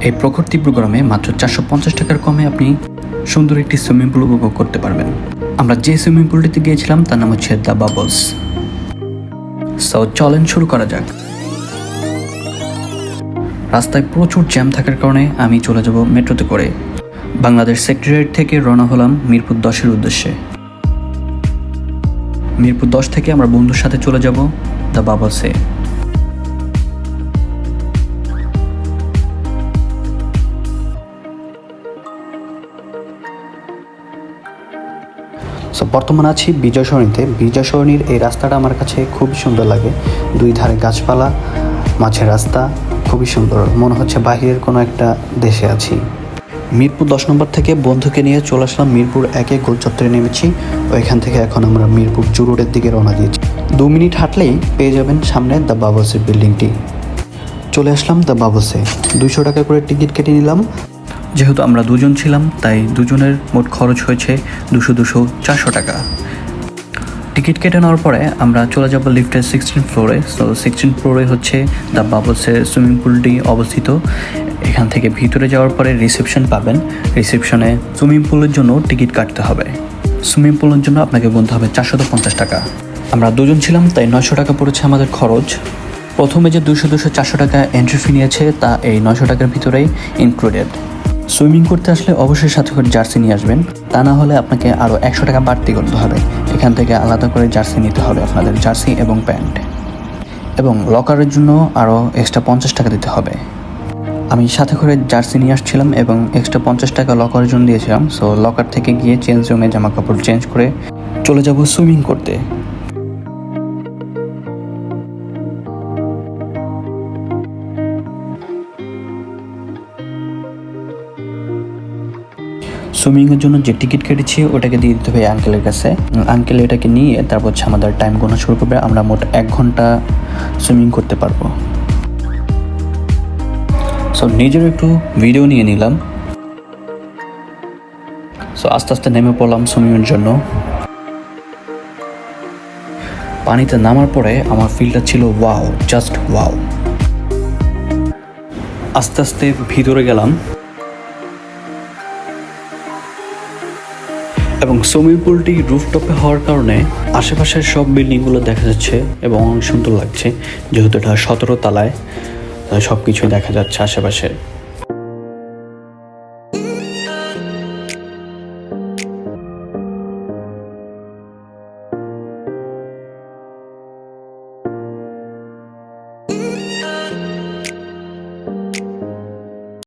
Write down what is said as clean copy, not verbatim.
এই প্রখর তীব্র গরমে মাত্র 450 টাকার কমে আপনি সুন্দর একটি সুইমিং পুল উপভোগ করতে পারবেন। আমরা যে সুইমিং পুলটিতে গিয়েছিলাম তার নাম হচ্ছে দ্য বাবলস। সো চলেন শুরু করা যাক। রাস্তায় প্রচুর জ্যাম থাকার কারণে আমি চলে যাব মেট্রোতে করে। বাংলাদেশ সেক্রেটারিয়েট থেকে রওনা হলাম মিরপুর 10-এর উদ্দেশ্যে। মিরপুর 10 থেকে আমরা বন্ধুর সাথে চলে যাব দ্য বাবলসে। সো বর্তমানে আছি বিজয় সরণিতে। বিজয় সরণির এই রাস্তাটা আমার কাছে খুবই সুন্দর লাগে। দুই ধারে গাছপালা, মাঝের রাস্তা খুবই সুন্দর, মনে হচ্ছে বাহিরের কোনো একটা দেশে আছি। মিরপুর 10 নম্বর থেকে বন্ধুকে নিয়ে চলে আসলাম মিরপুর 1-এ গোল চত্বরে নেমেছি। ওইখান থেকে এখন আমরা মিরপুর জু রোডের দিকে রওনা দিয়েছি। 2 মিনিট হাঁটলেই পেয়ে যাবেন সামনে দ্য বাবলসের বিল্ডিংটি। চলে আসলাম দ্য বাবলসে। 200 টাকা করে টিকিট কেটে নিলাম। যেহেতু আমরা দুজন ছিলাম তাই দুজনের মোট খরচ হয়েছে 200-400 টাকা। টিকিট কেটে নেওয়ার পরে আমরা চলে যাব লিফটের 16 ফ্লোরে। সো 16 ফ্লোরে হচ্ছে দ্য বাবলসের সুইমিং পুলটি অবস্থিত। এখান থেকে ভিতরে যাওয়ার পরে রিসেপশন পাবেন। রিসেপশনে সুইমিং পুলের জন্য টিকিট কাটতে হবে। সুইমিং পুলের জন্য আপনাকে গুনতে হবে 450 টাকা। আমরা দুজন ছিলাম তাই 900 টাকা পড়েছে আমাদের খরচ। প্রথমে যে 200-400 টাকা এন্ট্রি ফি নিয়েছে তা এই 900 টাকার ভিতরেই ইনক্লুডেড। সুইমিং করতে আসলে অবশ্যই সাথে করে জার্সি নিয়ে আসবেন, তা না হলে আপনাকে আরও 100 টাকা বাড়তি করতে হবে। এখান থেকে আলাদা করে জার্সি নিতে হবে আপনাদের, জার্সি এবং প্যান্ট। এবং লকারের জন্য আরও এক্সট্রা 50 টাকা দিতে হবে। আমি সাথে করে জার্সি নিয়ে আসছিলাম এবং এক্সট্রা 50 টাকা লকারের জন্য দিয়েছিলাম। সো লকার থেকে গিয়ে চেঞ্জ রুমে জামা কাপড় চেঞ্জ করে চলে যাব সুইমিং করতে। সুইমিংয়ের জন্য যে টিকিট কেটেছি ওটাকে দিয়ে দিতে হবে আঙ্কেলের কাছে। আঙ্কেল এটাকে নিয়ে তারপর হচ্ছে আমাদের টাইম গোনা শুরু করবে। আমরা মোট 1 ঘন্টা সুইমিং করতে পারবো। সো নিজের একটু ভিডিও নিয়ে নিলাম। সো আস্তে আস্তে নেমে পড়লাম সুইমিংয়ের জন্য। পানিতে নামার পরে আমার ফিলটা ছিল ওয়াও, জাস্ট ওয়াও। আস্তে আস্তে ভিতরে গেলাম এবং সুইমিং পুলটি রুফটপে হওয়ার কারণে আশেপাশের সব বিল্ডিংগুলো দেখা যাচ্ছে এবং অনেক সুন্দর লাগছে। যেহেতু এটা 17 তলায়, সব কিছুই দেখা যাচ্ছে আশেপাশে।